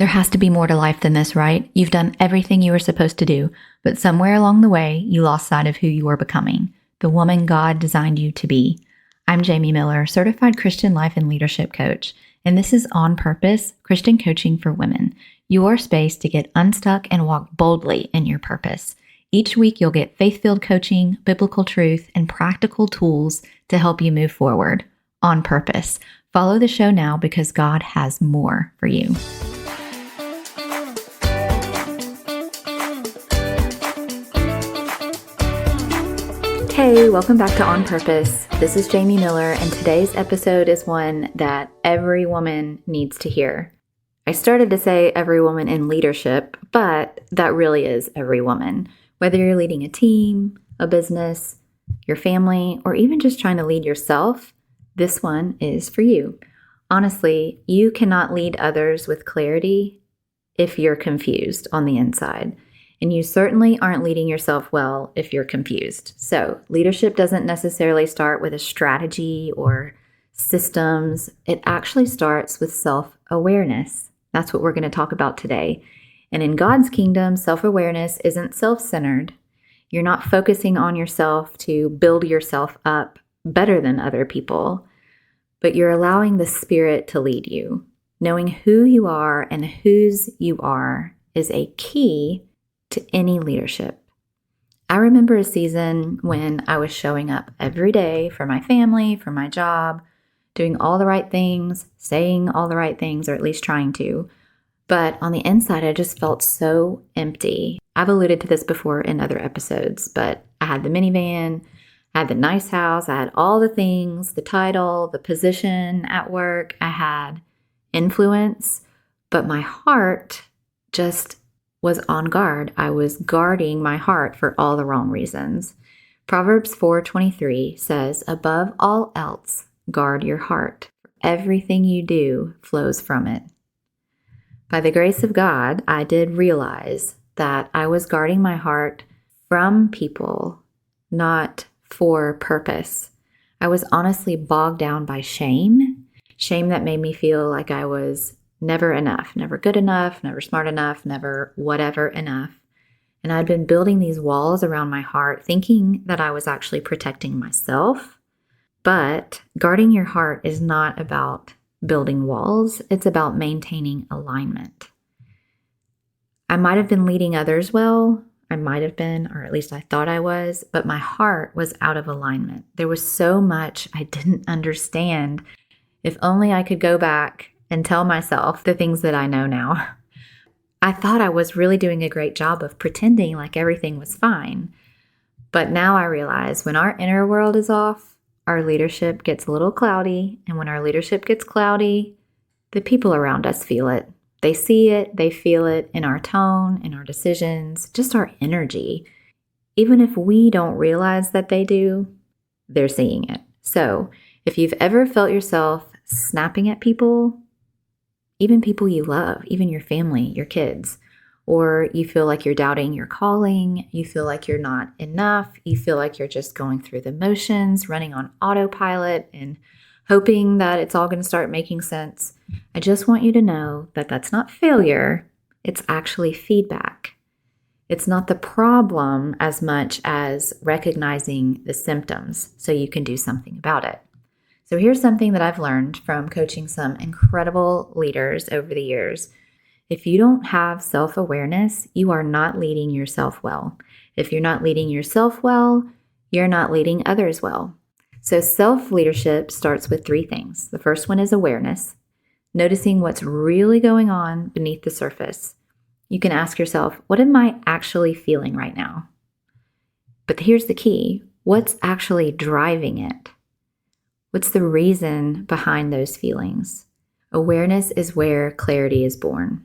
There has to be more to life than this, right? You've done everything you were supposed to do, but somewhere along the way, you lost sight of who you were becoming, the woman God designed you to be. I'm Jamie Miller, certified Christian life and leadership coach, and this is On Purpose, Christian coaching for women, your space to get unstuck and walk boldly in your purpose. Each week, you'll get faith-filled coaching, biblical truth, and practical tools to help you move forward on purpose. Follow the show now because God has more for you. Hey, welcome back to On Purpose. This is Jamie Miller, and today's episode is one that every woman needs to hear. I started to say every woman in leadership, but that really is every woman. Whether you're leading a team, a business, your family, or even just trying to lead yourself, this one is for you. Honestly, you cannot lead others with clarity if you're confused on the inside. And you certainly aren't leading yourself well if you're confused. So leadership doesn't necessarily start with a strategy or systems. It actually starts with self-awareness. That's what we're going to talk about today. And in God's kingdom, self-awareness isn't self-centered. You're not focusing on yourself to build yourself up better than other people, but you're allowing the Spirit to lead you. Knowing who you are and whose you are is a key to any leadership. I remember a season when I was showing up every day for my family, for my job, doing all the right things, saying all the right things, or at least trying to. But on the inside, I just felt so empty. I've alluded to this before in other episodes, but I had the minivan, I had the nice house, I had all the things, the title, the position at work, I had influence, but my heart just was on guard. I was guarding my heart for all the wrong reasons. Proverbs 4:23 says, "Above all else, guard your heart. Everything you do flows from it." By the grace of God, I did realize that I was guarding my heart from people, not for purpose. I was honestly bogged down by shame that made me feel like I was never enough, never good enough, never smart enough, never whatever enough. And I'd been building these walls around my heart, thinking that I was actually protecting myself. But guarding your heart is not about building walls. It's about maintaining alignment. I might have been leading others well. I might have been, or at least I thought I was, but my heart was out of alignment. There was so much I didn't understand. If only I could go back and tell myself the things that I know now. I thought I was really doing a great job of pretending like everything was fine. But now I realize when our inner world is off, our leadership gets a little cloudy. And when our leadership gets cloudy, the people around us feel it. They see it, they feel it in our tone, in our decisions, just our energy. Even if we don't realize that they do, they're seeing it. So if you've ever felt yourself snapping at people, even people you love, even your family, your kids, or you feel like you're doubting your calling, you feel like you're not enough, you feel like you're just going through the motions, running on autopilot and hoping that it's all going to start making sense, I just want you to know that that's not failure, it's actually feedback. It's not the problem as much as recognizing the symptoms so you can do something about it. So here's something that I've learned from coaching some incredible leaders over the years. If you don't have self-awareness, you are not leading yourself well. If you're not leading yourself well, you're not leading others well. So self-leadership starts with three things. The first one is awareness, noticing what's really going on beneath the surface. You can ask yourself, what am I actually feeling right now? But here's the key. What's actually driving it? What's the reason behind those feelings? Awareness is where clarity is born.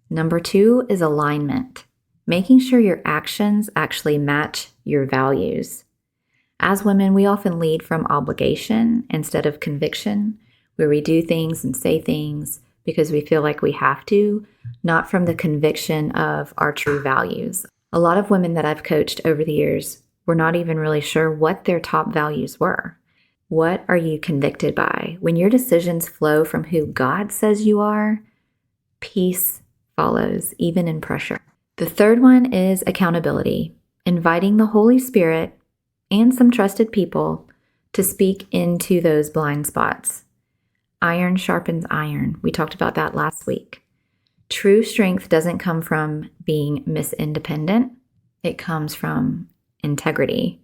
Number 2 is alignment, making sure your actions actually match your values. As women, we often lead from obligation instead of conviction, where we do things and say things because we feel like we have to, not from the conviction of our true values. A lot of women that I've coached over the years were not even really sure what their top values were. What are you convicted by? When your decisions flow from who God says you are, Peace follows, even in pressure. The third one is accountability, inviting the Holy Spirit and some trusted people to speak into those blind spots. Iron sharpens iron. We talked about that last week. True strength doesn't come from being misindependent. It comes from integrity.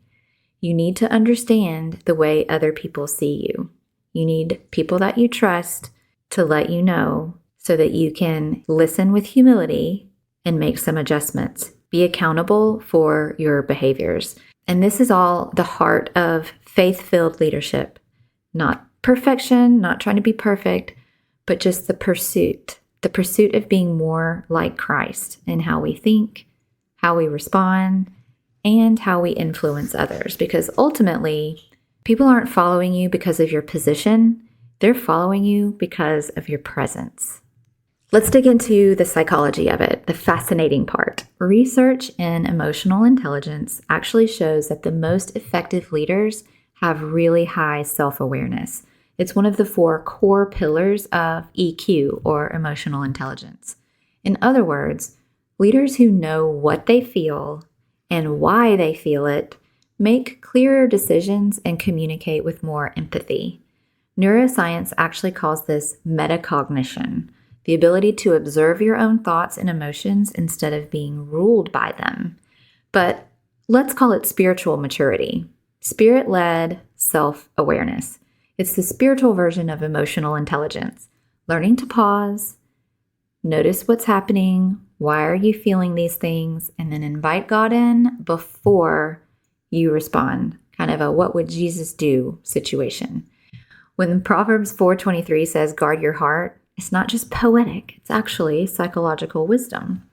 You need to understand the way other people see you. You need people that you trust to let you know so that you can listen with humility and make some adjustments. Be accountable for your behaviors. And this is all the heart of faith-filled leadership. Not perfection, not trying to be perfect, but just the pursuit of being more like Christ in how we think, how we respond, and how we influence others. Because ultimately, people aren't following you because of your position. They're following you because of your presence. Let's dig into the psychology of it, the fascinating part. Research in emotional intelligence actually shows that the most effective leaders have really high self-awareness. It's one of the 4 core pillars of EQ, or emotional intelligence. In other words, leaders who know what they feel and why they feel it make clearer decisions and communicate with more empathy. Neuroscience actually calls this metacognition, the ability to observe your own thoughts and emotions instead of being ruled by them. But let's call it spiritual maturity, spirit-led self-awareness. It's the spiritual version of emotional intelligence, learning to pause, notice what's happening, why are you feeling these things, and then invite God in before you respond. Kind of a what would Jesus do situation. When Proverbs 4:23 says guard your heart, it's not just poetic, it's actually psychological wisdom.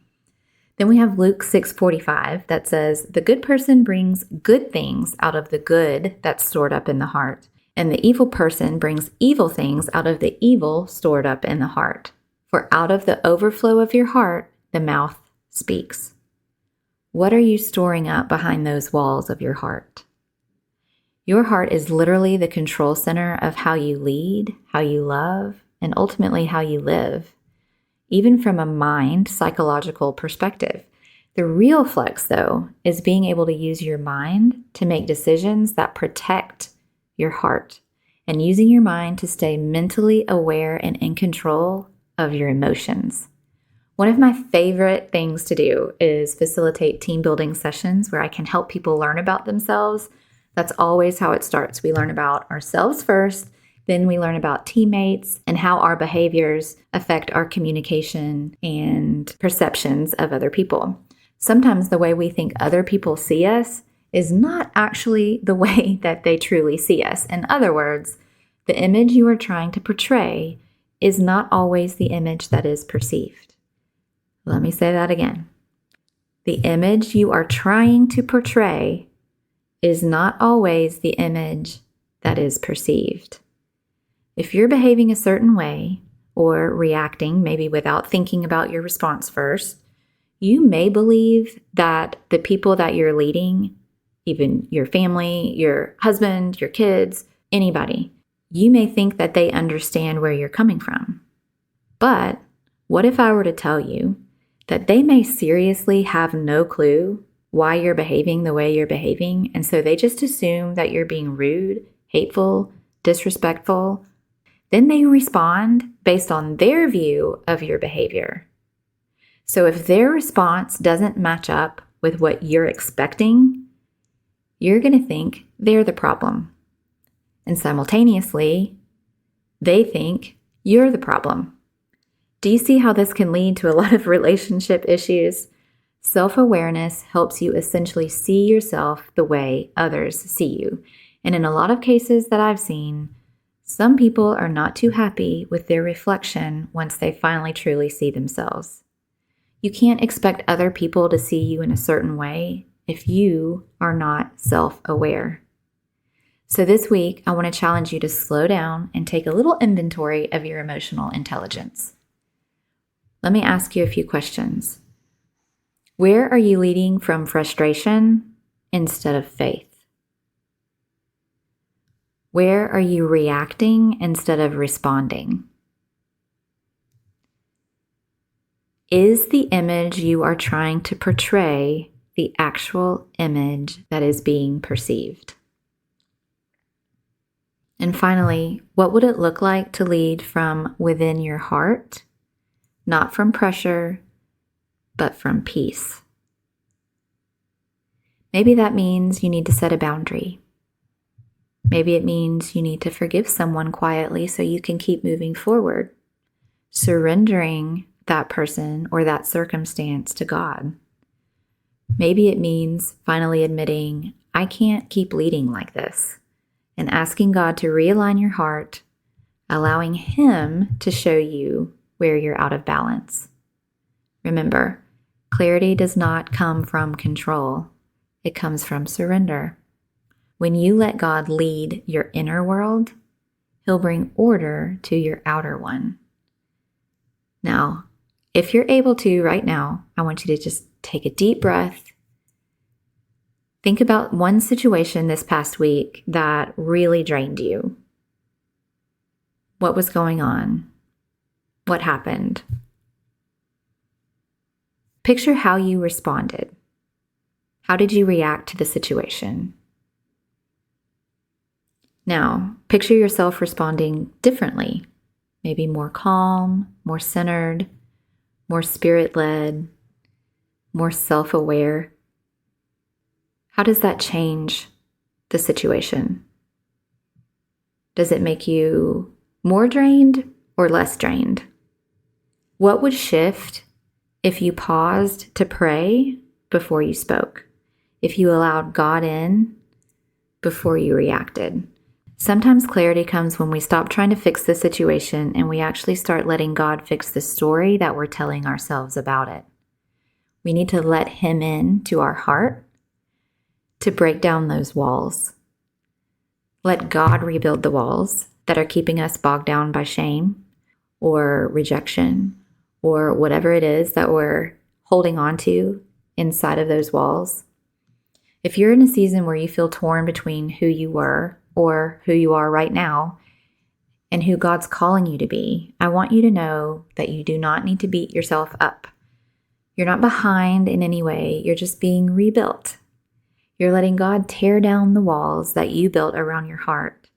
Then we have Luke 6:45 that says, the good person brings good things out of the good that's stored up in the heart, and the evil person brings evil things out of the evil stored up in the heart. For out of the overflow of your heart, the mouth speaks. What are you storing up behind those walls of your heart? Your heart is literally the control center of how you lead, how you love, and ultimately how you live, even from a mind psychological perspective. The real flex, though, is being able to use your mind to make decisions that protect your heart, and using your mind to stay mentally aware and in control of your emotions. One of my favorite things to do is facilitate team building sessions where I can help people learn about themselves. That's always how it starts. We learn about ourselves first, then we learn about teammates and how our behaviors affect our communication and perceptions of other people. Sometimes the way we think other people see us is not actually the way that they truly see us. In other words, the image you are trying to portray is not always the image that is perceived. Let me say that again. The image you are trying to portray is not always the image that is perceived. If you're behaving a certain way or reacting maybe without thinking about your response first, you may believe that the people that you're leading, even your family, your husband, your kids, anybody, you may think that they understand where you're coming from. But what if I were to tell you that they may seriously have no clue why you're behaving the way you're behaving, and so they just assume that you're being rude, hateful, disrespectful? Then they respond based on their view of your behavior. So if their response doesn't match up with what you're expecting, you're going to think they're the problem. And simultaneously, they think you're the problem. Do you see how this can lead to a lot of relationship issues? Self-awareness helps you essentially see yourself the way others see you. And in a lot of cases that I've seen, some people are not too happy with their reflection once they finally truly see themselves. You can't expect other people to see you in a certain way if you are not self-aware. So this week, I want to challenge you to slow down and take a little inventory of your emotional intelligence. Let me ask you a few questions. Where are you leading from frustration instead of faith? Where are you reacting instead of responding? Is the image you are trying to portray the actual image that is being perceived? And finally, what would it look like to lead from within your heart, not from pressure, but from peace? Maybe that means you need to set a boundary. Maybe it means you need to forgive someone quietly so you can keep moving forward, surrendering that person or that circumstance to God. Maybe it means finally admitting, I can't keep leading like this, and asking God to realign your heart, allowing Him to show you where you're out of balance. Remember, clarity does not come from control. It comes from surrender. When you let God lead your inner world, He'll bring order to your outer one. Now, if you're able to right now, I want you to just take a deep breath. Think about one situation this past week that really drained you. What was going on? What happened? Picture how you responded. How did you react to the situation? Now, picture yourself responding differently, maybe more calm, more centered, more spirit-led, more self-aware. How does that change the situation? Does it make you more drained or less drained? What would shift if you paused to pray before you spoke? If you allowed God in before you reacted? Sometimes clarity comes when we stop trying to fix the situation and we actually start letting God fix the story that we're telling ourselves about it. We need to let Him in to our heart to break down those walls. Let God rebuild the walls that are keeping us bogged down by shame or rejection or whatever it is that we're holding on to inside of those walls. If you're in a season where you feel torn between who you were or who you are right now and who God's calling you to be, I want you to know that you do not need to beat yourself up. You're not behind in any way. You're just being rebuilt. You're letting God tear down the walls that you built around your heart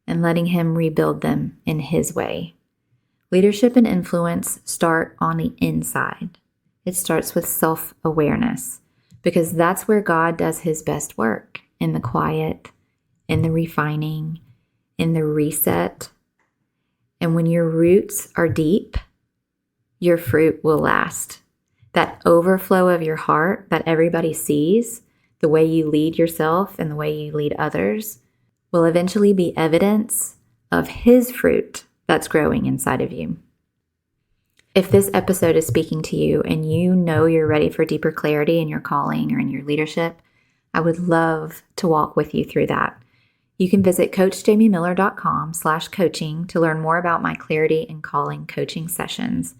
and letting Him rebuild them in His way. Leadership and influence start on the inside. It starts with self-awareness because that's where God does His best work, in the quiet, in the refining, in the reset. And when your roots are deep, your fruit will last. That overflow of your heart that everybody sees, the way you lead yourself and the way you lead others, will eventually be evidence of His fruit that's growing inside of you. If this episode is speaking to you and you know you're ready for deeper clarity in your calling or in your leadership, I would love to walk with you through that. You can visit coachjamiemiller.com/coaching to learn more about my clarity and calling coaching sessions.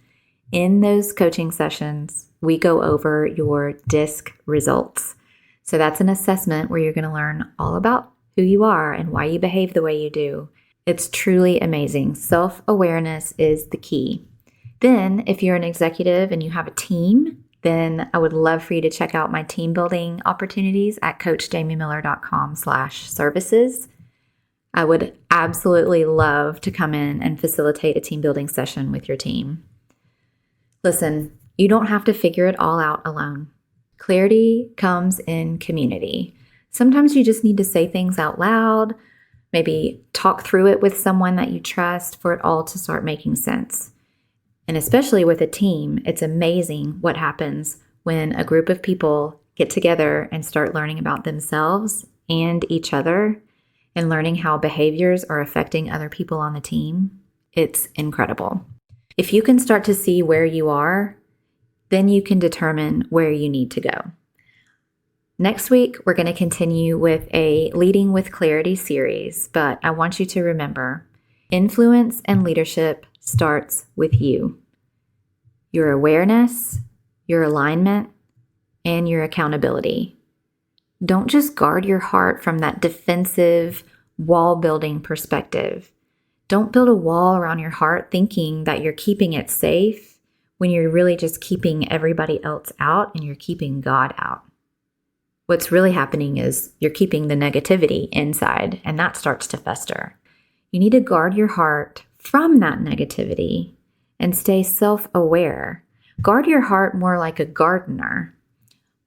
In those coaching sessions, we go over your DISC results. So that's an assessment where you're going to learn all about who you are and why you behave the way you do. It's truly amazing. Self-awareness is the key. Then, if you're an executive and you have a team, then I would love for you to check out my team building opportunities at coachjamiemiller.com/services. I would absolutely love to come in and facilitate a team building session with your team. Listen, you don't have to figure it all out alone. Clarity comes in community. Sometimes you just need to say things out loud, maybe talk through it with someone that you trust for it all to start making sense. And especially with a team, it's amazing what happens when a group of people get together and start learning about themselves and each other and learning how behaviors are affecting other people on the team. It's incredible. If you can start to see where you are, then you can determine where you need to go. Next week, we're going to continue with a Leading with Clarity series, but I want you to remember, influence and leadership starts with you. Your awareness, your alignment, and your accountability. Don't just guard your heart from that defensive, wall-building perspective. Don't build a wall around your heart thinking that you're keeping it safe when you're really just keeping everybody else out and you're keeping God out. What's really happening is you're keeping the negativity inside, and that starts to fester. You need to guard your heart from that negativity and stay self-aware. Guard your heart more like a gardener,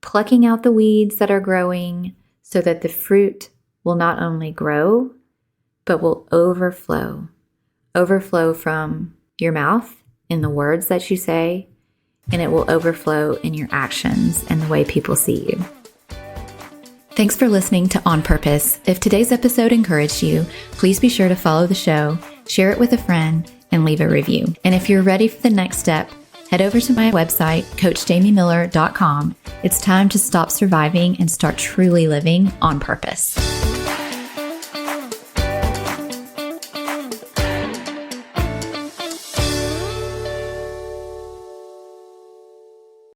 plucking out the weeds that are growing so that the fruit will not only grow, but will overflow. Overflow from your mouth in the words that you say, and it will overflow in your actions and the way people see you. Thanks for listening to On Purpose. If today's episode encouraged you, please be sure to follow the show, share it with a friend, and leave a review. And if you're ready for the next step, head over to my website, coachjamiemiller.com. It's time to stop surviving and start truly living on purpose.